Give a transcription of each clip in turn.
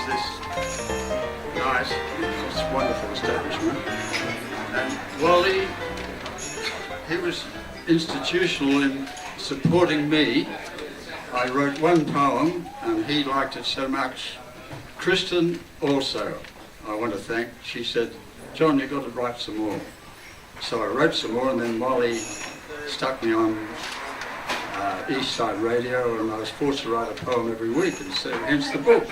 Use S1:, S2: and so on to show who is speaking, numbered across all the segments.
S1: was this nice, this wonderful establishment. And Wally, he was institutional in supporting me. I wrote one poem and he liked it so much. Kristen also, I want to thank. She said, John, you've got to write some more. So I wrote some more, and then Wally stuck me on East Side Radio, and I was forced to write a poem every week, and so hence the book.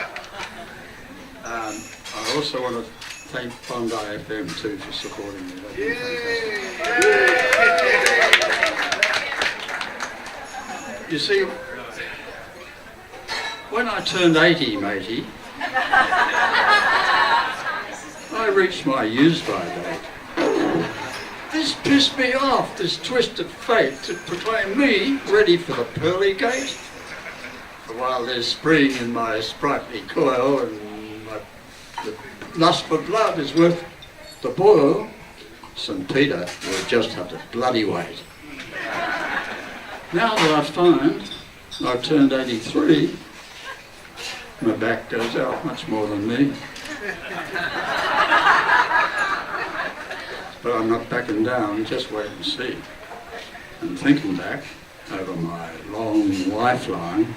S1: I also want to thank Bondi FM too for supporting me. You see, when I turned 80, matey, I reached my use-by date. This pissed me off, this twisted fate to proclaim me ready for the pearly gate. For while there's spring in my sprightly coil and the lust for blood is worth the boil, St. Peter will just have to bloody wait. Now that I find I've turned 83, my back goes out much more than me. But I'm not backing down, just wait and see. And thinking back over my long lifeline,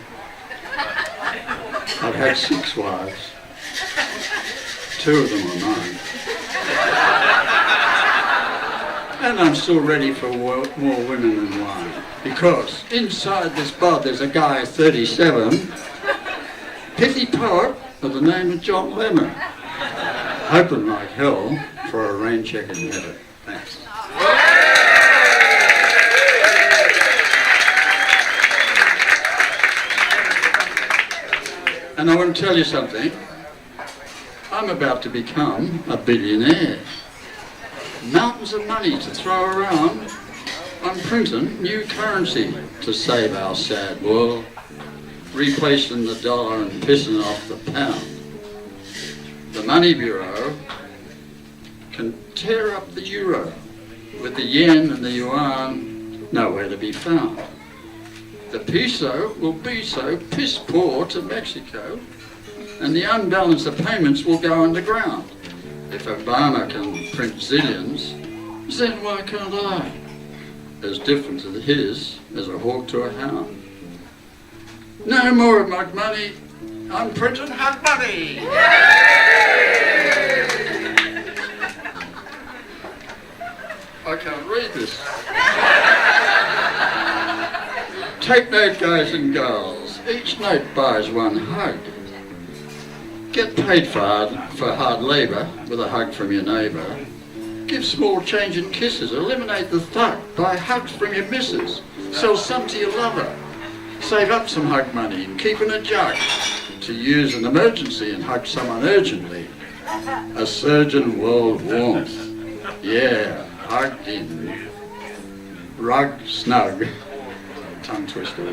S1: I've had 6 wives. 2 of them are mine. And I'm still ready for more women than wine. Because inside this bar there's a guy 37, pithy poet by the name of John Lemon, hoping like hell for a rain check in heaven. Thanks. And I want to tell you something. I'm about to become a billionaire. Mountains of money to throw around. I'm printing new currency to save our sad world, replacing the dollar and pissing off the pound. The Money Bureau can tear up the euro, with the yen and the yuan nowhere to be found. The peso will be so piss poor to Mexico, and the unbalance of payments will go underground. If Obama can print zillions, then why can't I? As different to his as a hawk to a hound. No more of my money, I'm printing hug money! I can't read this. Take note, guys and girls. Each note buys one hug. Get paid for hard labour with a hug from your neighbour. Give small change in kisses. Eliminate the thug. Buy hugs from your missus. Sell some to your lover. Save up some hug money and keep in a jug to use in emergency and hug someone urgently. A surgeon world warmth. Yeah, hugged in. Rug snug. Tongue twister.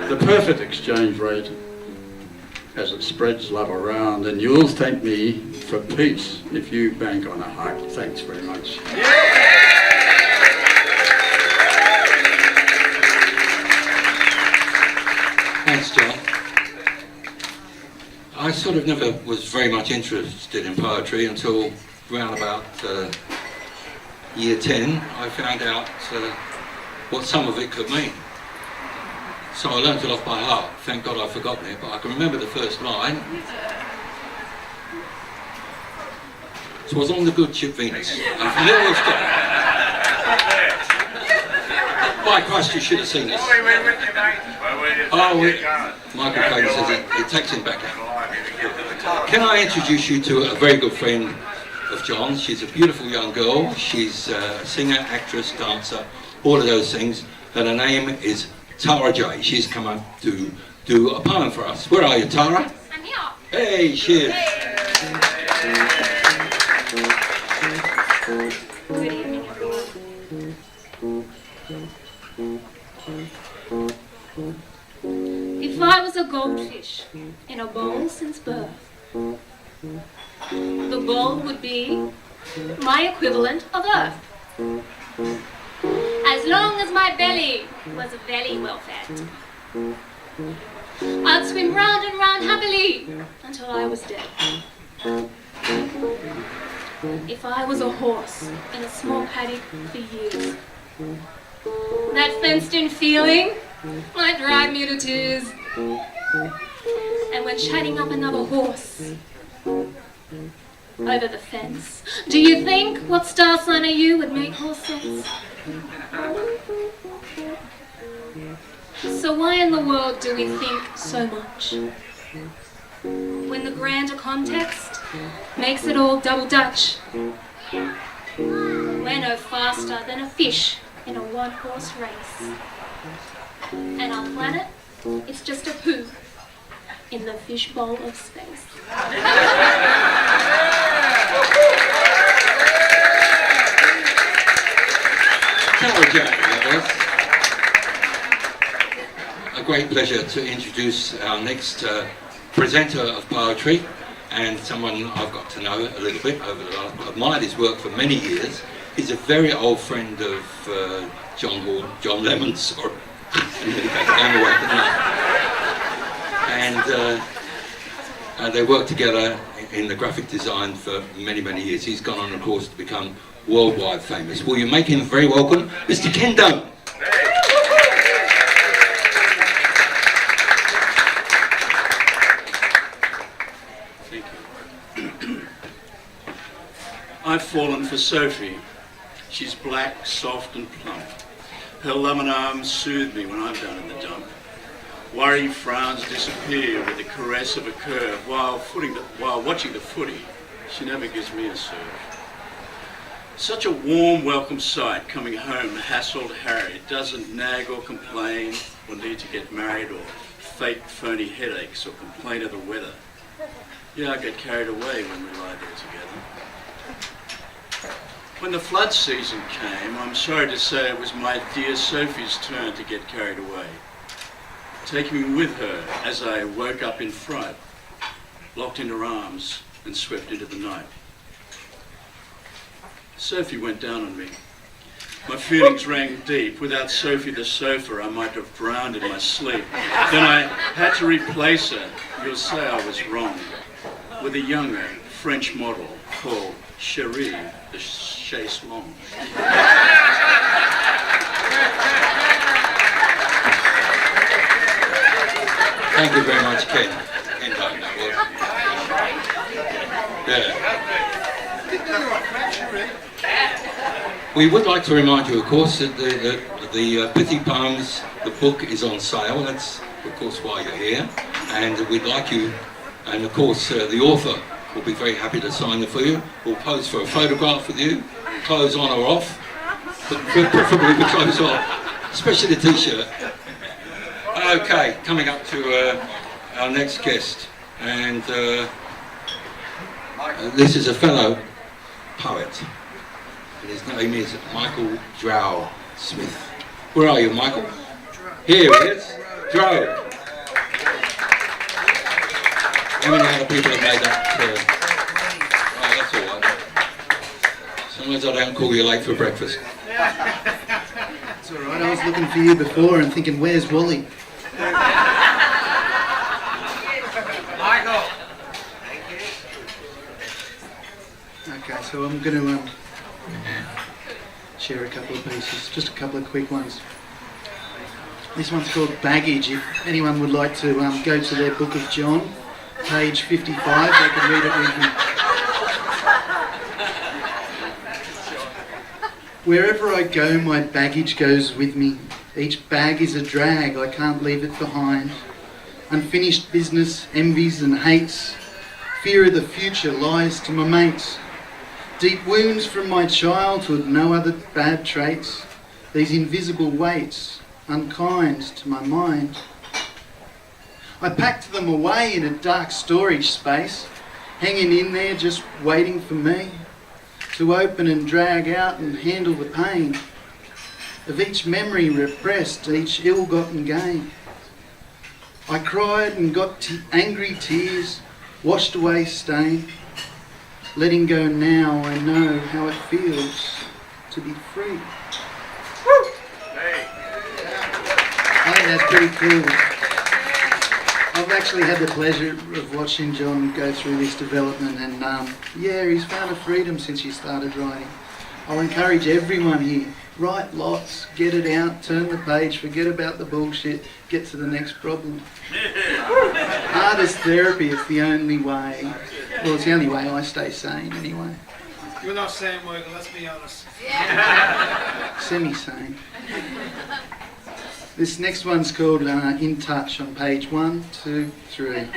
S1: The perfect exchange rate as it spreads love around, and you'll thank me for peace if you bank on a hug. Thanks very much.
S2: Thanks, John. I sort of never was very much interested in poetry until around about year 10. I found out what some of it could mean. So I learnt it off by heart. Thank God I've forgotten it, but I can remember the first line. So I was on the good ship Venus. And from there by Christ, you should have seen this. Michael Caton says it takes him back. Can I introduce you to a very good friend of John's? She's a beautiful young girl. She's a singer, actress, dancer, all of those things. And her name is Tara J. She's come up to do a poem for us. Where are you, Tara?
S3: I'm here.
S2: Hey, she is.
S3: Good evening, everyone. If I was a goldfish in a bowl since birth, the bowl would be my equivalent of Earth. As long as my belly was very well fed. I'd swim round and round happily until I was dead. If I was a horse in a small paddock for years, that fenced-in feeling might drive me to tears. And when chatting up another horse over the fence, do you think what star sign are you would make more sense? So why in the world do we think so much, when the grander context makes it all double Dutch? We're no faster than a fish in a one-horse race, and our planet, it's just a poo in the fishbowl of space.
S2: Hello, Jack. A great pleasure to introduce our next presenter of poetry, and someone I've got to know a little bit over the last. I've admired his work for many years. He's a very old friend of Jon Hawley, John Lemon, sorry. And they worked together in the graphic design for many, many years. He's gone on, of course, to become worldwide famous. Will you make him very welcome, Mr. Caton?
S4: Thank you. I've fallen for Sophie. She's black, soft and plump. Her loving arms soothe me when I'm down in the dump. Worry frowns disappear with the caress of a curve. While watching the footy, she never gives me a serve. Such a warm, welcome sight coming home, hassled, harried, doesn't nag or complain, or need to get married, or fake phony headaches, or complain of the weather. Yeah, I get carried away when we lie there together. When the flood season came, I'm sorry to say it was my dear Sophie's turn to get carried away, taking me with her as I woke up in fright, locked in her arms and swept into the night. Sophie went down on me. My feelings rang deep. Without Sophie the sofa, I might have drowned in my sleep. Then I had to replace her, you'll say I was wrong, with a younger French model called Sheree the Chaise Longue.
S2: Thank you very much, Ken. Yeah. We would like to remind you, of course, that the Pithy Poems, the book is on sale. That's, of course, why you're here. And we'd like you, and of course, the author will be very happy to sign it for you. We'll pose for a photograph with you, clothes on or off, but preferably the clothes off, especially the t-shirt. Okay, coming up to our next guest, and this is a fellow poet, and his name is Michael Drower-Smith. Where are you, Michael? Here he is, Drow. How many other people have made that? Oh, that's all right. Sometimes I don't call you late for breakfast.
S5: It's all right. I was looking for you before and thinking, where's Wally?
S6: Michael.
S5: Okay, so I'm going to share a couple of pieces, just a couple of quick ones. This one's called Baggage. If anyone would like to go to their Book of John, page 55, they can read it with me. Wherever I go, my baggage goes with me. Each bag is a drag, I can't leave it behind. Unfinished business, envies and hates. Fear of the future lies to my mates. Deep wounds from my childhood, no other bad traits. These invisible weights, unkind to my mind. I packed them away in a dark storage space, hanging in there just waiting for me to open and drag out and handle the pain of each memory repressed, each ill-gotten gain. I cried and got angry tears, washed away stain. Letting go now, I know how it feels to be free. I think that's pretty cool. I've actually had the pleasure of watching Jon go through this development, and yeah, he's found a freedom since he started writing. I'll encourage everyone here, write lots, get it out, turn the page, forget about the bullshit, get to the next problem. Art is therapy, it's the only way. Well, it's the only way I stay sane anyway.
S6: You're not saying, Michael, let's be honest.
S5: Semi-sane. This next one's called In Touch on page 1, 2, 3.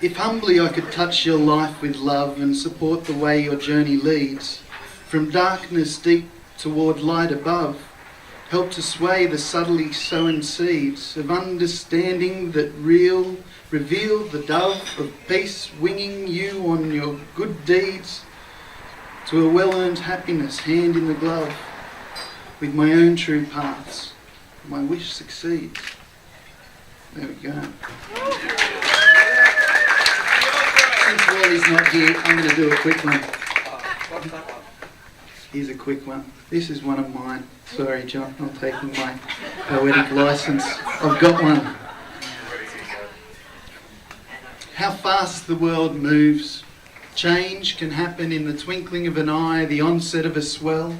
S5: If humbly I could touch your life with love and support the way your journey leads, from darkness deep toward light above, help to sway the subtly sown seeds of understanding that reveal the dove of peace winging you on your good deeds to a well-earned happiness hand in the glove. With my own true paths, my wish succeeds. There we go. Since Wally's not here, I'm going to do a quick one. Here's a quick one. This is one of mine. Sorry, Jon, I'm taking my poetic license. I've got one. How fast the world moves. Change can happen in the twinkling of an eye, the onset of a swell,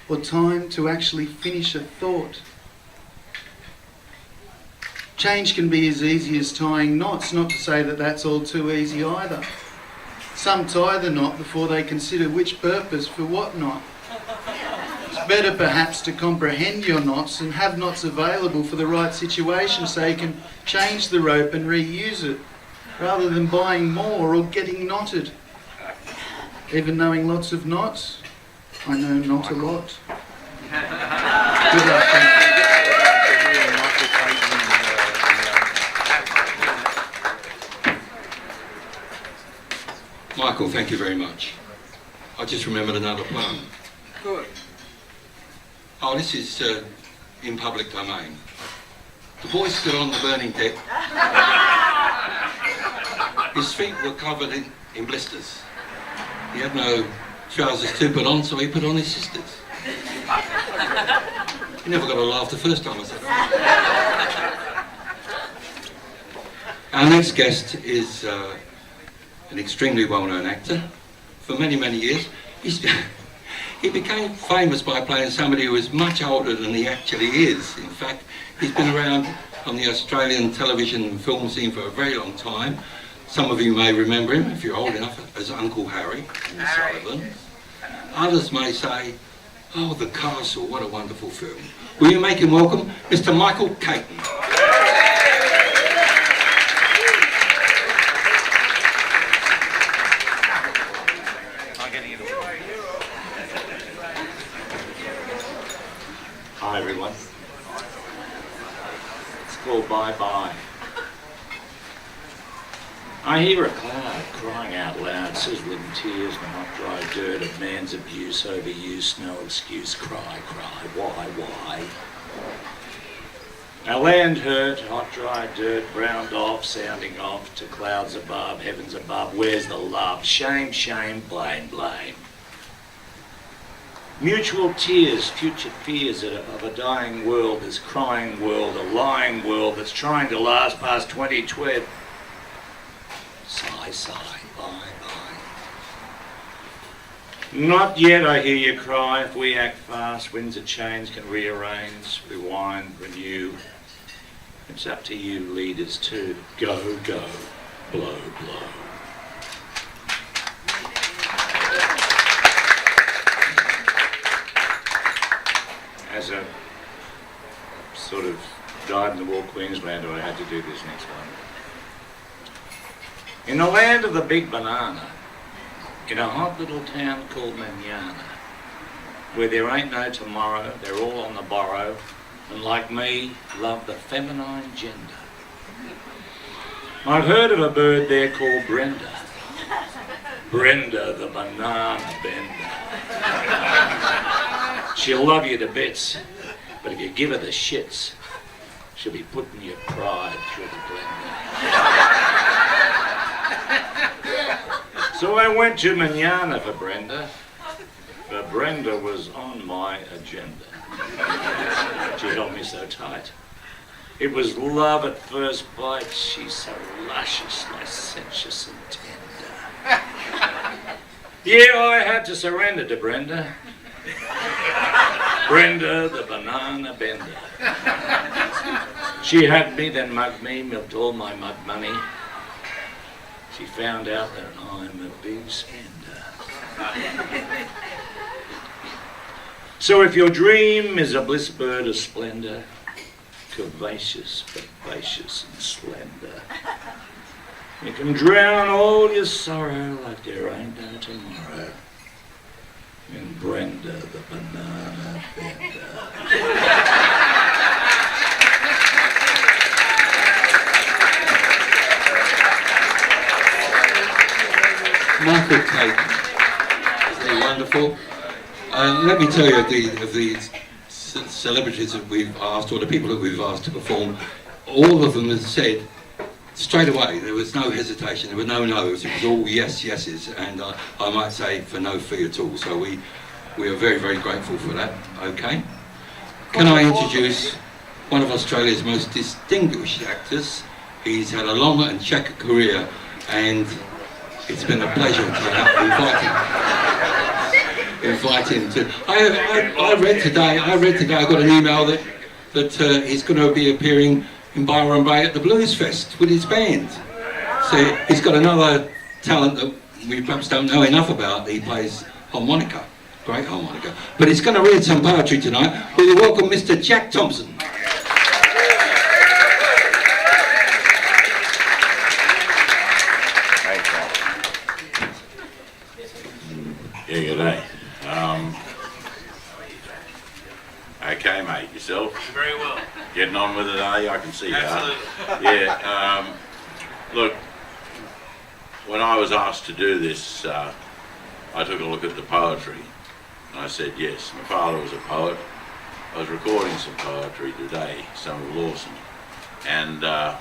S5: or time to actually finish a thought. Change can be as easy as tying knots, not to say that that's all too easy either. Some tie the knot before they consider which purpose for what knot. It's better perhaps to comprehend your knots and have knots available for the right situation so you can change the rope and reuse it, rather than buying more or getting knotted. Even knowing lots of knots, I know not a lot. Good luck.
S2: Michael, thank you very much. I just remembered another poem.
S6: Good.
S2: Oh, this is in public domain. The boy stood on the burning deck. His feet were covered in blisters. He had no trousers to put on, so he put on his sisters. He never got a laugh the first time I said that. Our next guest is an extremely well-known actor. For many, many years, he became famous by playing somebody who was much older than he actually is. In fact, he's been around on the Australian television and film scene for a very long time. Some of you may remember him, if you're old enough, as Uncle Harry in Sullivan. Others may say, oh, The Castle, what a wonderful film. Will you make him welcome, Mr. Michael Caton.
S7: Hi everyone. It's called Bye Bye. I hear a cloud crying out loud, sizzling tears, and hot dry dirt of man's abuse, overuse, no excuse, cry, cry, why? Our land hurt, hot dry dirt, browned off, sounding off to clouds above, heavens above, where's the love? Shame, shame, blame, blame. Mutual tears, future fears of a dying world, this crying world, a lying world that's trying to last past 2012. Sigh, sigh, bye, bye. Not yet, I hear you cry. If we act fast, winds of change can rearrange, rewind, renew. It's up to you, leaders, to go, go, blow, blow. As a sort of dyed-in-the-wool Queenslander, I had to do this next one. In the land of the big banana, in a hot little town called Manana, where there ain't no tomorrow, they're all on the borrow, and like me, love the feminine gender. I've heard of a bird there called Brenda. Brenda the banana bender. She'll love you to bits, but if you give her the shits, she'll be putting your pride through the blender. So I went to Manana for Brenda, but Brenda was on my agenda. She held me so tight, It was love at first bite. She's so luscious, licentious and tender. Yeah, I had to surrender to Brenda. Brenda, the banana bender. She had me, then mugged me, milked all my mud money. She found out that I'm a big spender. So if your dream is a bliss bird of splendor, curvaceous, vivacious and slender, you can drown all your sorrow like there ain't no tomorrow in Brenda the banana bender.
S2: Michael Caton. Isn't he wonderful? Let me tell you of the celebrities that we've asked, or the people that we've asked to perform, all of them have said straight away, there was no hesitation, there were no no's, it was all yes, yeses, and I might say for no fee at all. So we are very, very grateful for that. Okay. Can I introduce one of Australia's most distinguished actors? He's had a long and checkered career, and it's been a pleasure to invite him to. I read today. I got an email that he's going to be appearing in Byron Bay at the Blues Fest with his band. So he's got another talent that we perhaps don't know enough about. He plays harmonica, great harmonica. But he's going to read some poetry tonight. Will you welcome Mr. Jack Thompson?
S8: Yeah, g'day. Okay, mate, yourself?
S6: Very well.
S8: Getting on with it, eh? I can see that.
S6: Absolutely.
S8: Yeah, look, when I was asked to do this, I took a look at the poetry, and I said yes. My father was a poet. I was recording some poetry today, some of Lawson, and I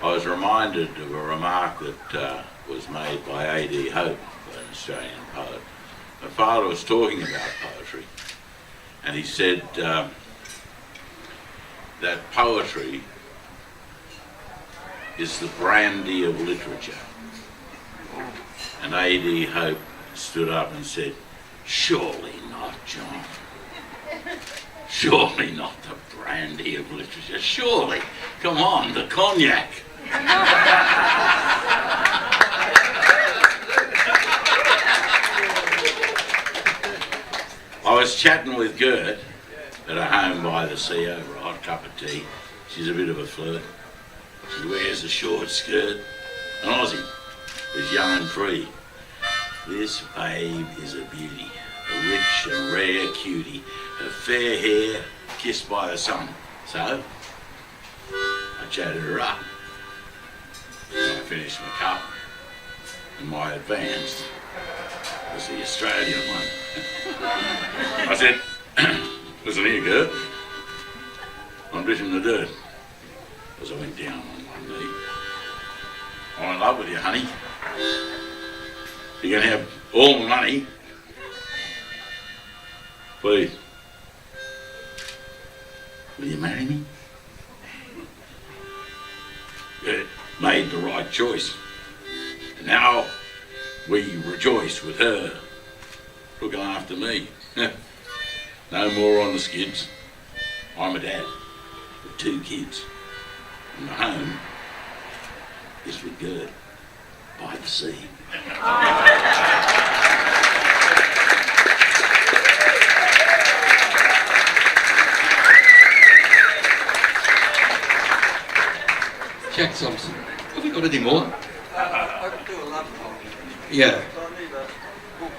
S8: was reminded of a remark that was made by A.D. Hope, an Australian poet. My father was talking about poetry, and he said that poetry is the brandy of literature. And A.D. Hope stood up and said, "Surely not, John. Surely not the brandy of literature. Surely, come on, the cognac." I was chatting with Gert at a home by the sea over a hot cup of tea. She's a bit of a flirt. She wears a short skirt. An Aussie, is young and free. This babe is a beauty, a rich and rare cutie. Her fair hair kissed by the sun. So, I chatted her up. I finished my cup, and my advanced was the Australian one. I said, "Listen here, Gert, I'm dishing the dirt." As I went down on one knee. "I'm in love with you, honey. You can have all the money. Please. Will you marry me?" Gert made the right choice. And now we rejoice with her looking after me. No more on the skids. I'm a dad with 2 kids. And my home is with Gert by the sea.
S2: Jack Thompson. Have you got any more?
S6: I could do a love poem.
S2: Yeah.
S6: So I need a book.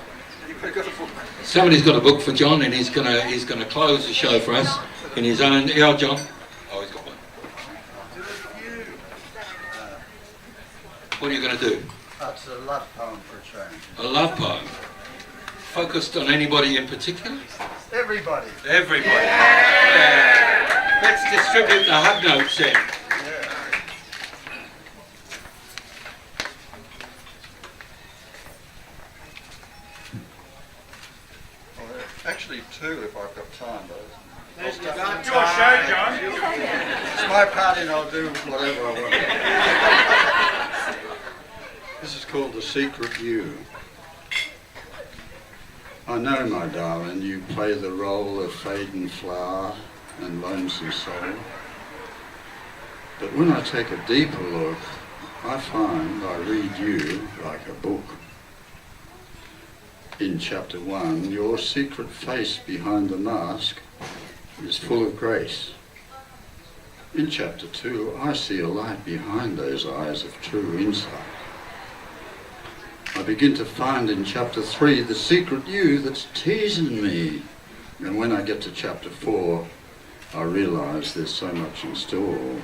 S6: Anybody got a book?
S2: Somebody's got a book for John, and he's gonna close the show for us in his own. Yeah, John. Oh, he's got one. What are you going to do?
S9: It's a love poem for a change.
S2: A love poem. Focused on anybody in particular?
S9: Everybody.
S2: Everybody. Yeah. Let's distribute the hug notes then.
S9: Yeah. Well, there are actually 2 if I've got time, but
S6: It's your show, John.
S9: it's my party and I'll do whatever I want.
S1: This is called The Secret You. I know, my darling, you play the role of fading flower and lonesome soul. But when I take a deeper look, I find I read you like a book. In chapter 1, your secret face behind the mask is full of grace. In chapter 2, I see a light behind those eyes of true insight. I begin to find in chapter 3 the secret you that's teasing me. And when I get to chapter 4, I realise there's so much in store.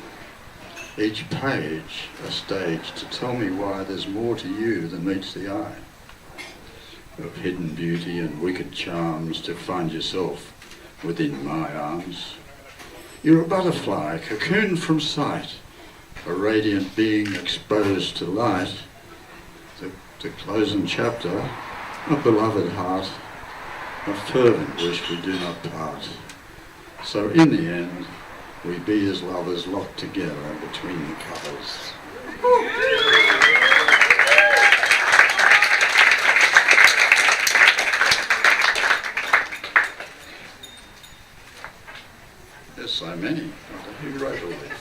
S1: Each page a stage to tell me why there's more to you than meets the eye. Of hidden beauty and wicked charms to find yourself within my arms. You're a butterfly, cocooned from sight, a radiant being exposed to light. The closing chapter, a beloved heart, a fervent wish we do not part. So in the end, we be as lovers locked together between the covers. There's so many. Who wrote all this?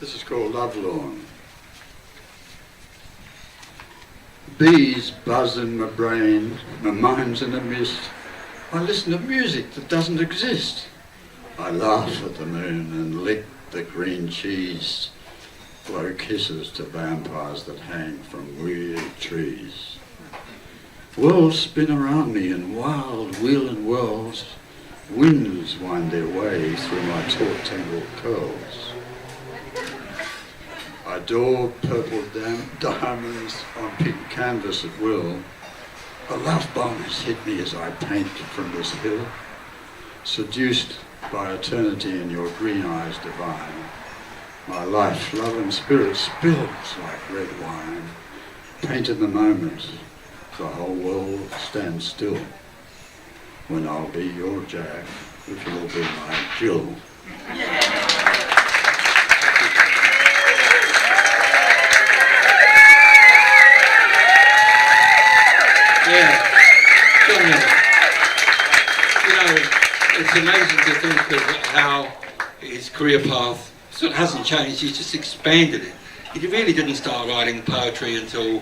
S1: This is called Love Lawn. Bees buzz in my brain, my mind's in a mist. I listen to music that doesn't exist. I laugh at the moon and lick the green cheese, blow kisses to vampires that hang from weird trees. Worlds spin around me in wild wheeling whirls. Winds wind their way through my taut tangled curls. I adore purple diamonds on pink canvas at will. A love bomb has hit me as I paint from this hill. Seduced by eternity in your green eyes divine, my life, love and spirit spills like red wine. Paint in the moment, the whole world stands still. When I'll be your Jack, if you'll be my Jill.
S2: Yeah, John Hawley. You know, it's amazing to think of how his career path sort of hasn't changed, he's just expanded it. He really didn't start writing poetry until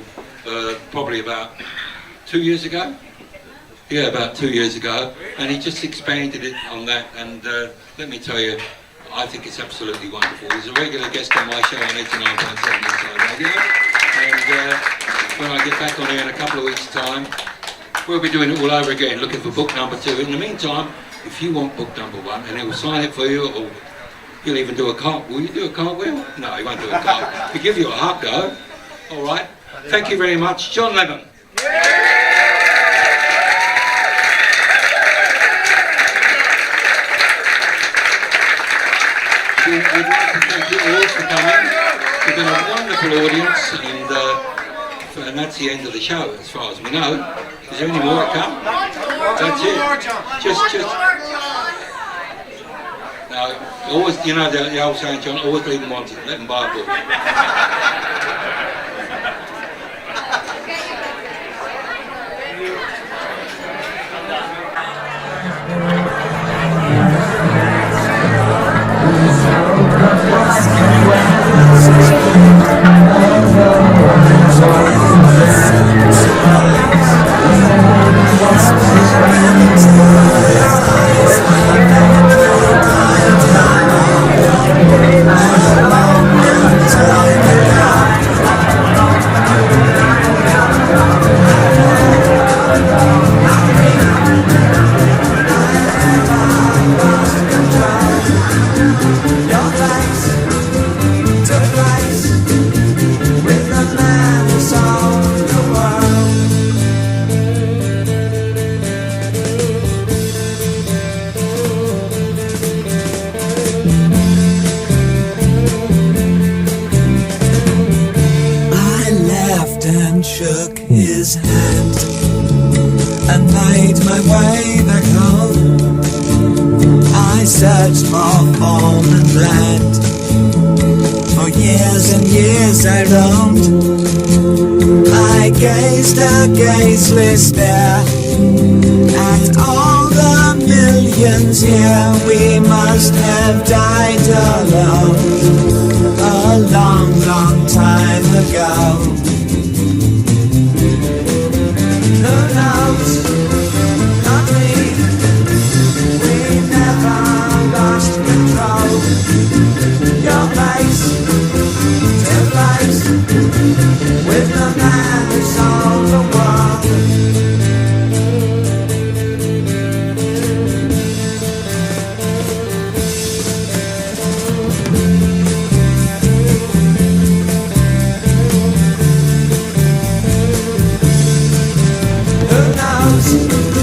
S2: probably about 2 years ago. Yeah, about 2 years ago, and he just expanded it on that, and let me tell you, I think it's absolutely wonderful. He's a regular guest on my show on 89.7 Inside Radio, and when I get back on here in a couple of weeks' time, we'll be doing it all over again, looking for book number 2. In the meantime, if you want book number 1, and he'll sign it for you, or he'll even do a cartwheel. Will you do a cartwheel? No, he won't do a cartwheel. He'll give you a hug, though. All right. Thank you very much, Jon Hawley. We'd like to thank you all for coming. We've got a wonderful audience, and that's the end of the show, as far as we know. Is there any more to come? That's it. Just. No, always, you know the old saying, John, always leave them wanted. Let them buy a book.
S10: Tell me his hand and made my way back home. I searched for form and land. For years and years I roamed. I gazed a gazeless stare at all the millions here. We must have died alone a long, long time ago. Who knows? Not me. We never lost control. Your place to place with the man who sold the world. Who knows?